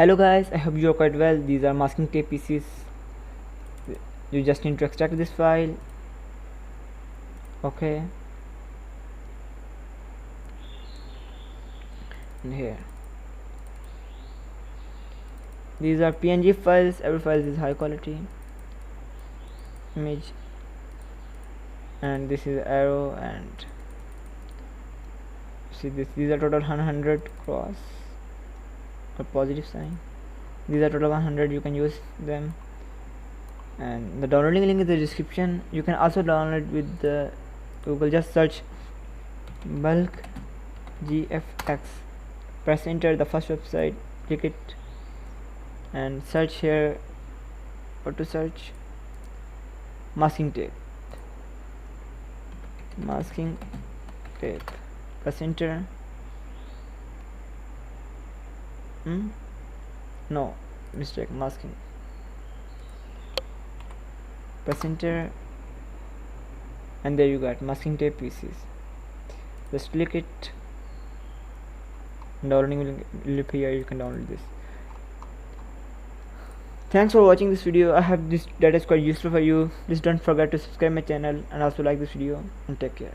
Hello guys, I hope you are quite well. These are masking tape pieces. You just need to extract this file. Okay, and here these are PNG files. Every file is high quality image, and this is arrow, and see this. These are total 100 cross or positive sign. These are total 100. You can use them, and the downloading link is in the description. You can also download with the Google. Just search BulkGFX. Press enter the first website. Click it and search here. Or to search masking tape. Masking tape. Press enter. No, mistake, masking. Press enter, and there you got masking tape pieces. Just click it. Downloading will appear. You can download this. Thanks for watching this video. I hope this data is quite useful for you. Please don't forget to subscribe my channel and also like this video, and take care.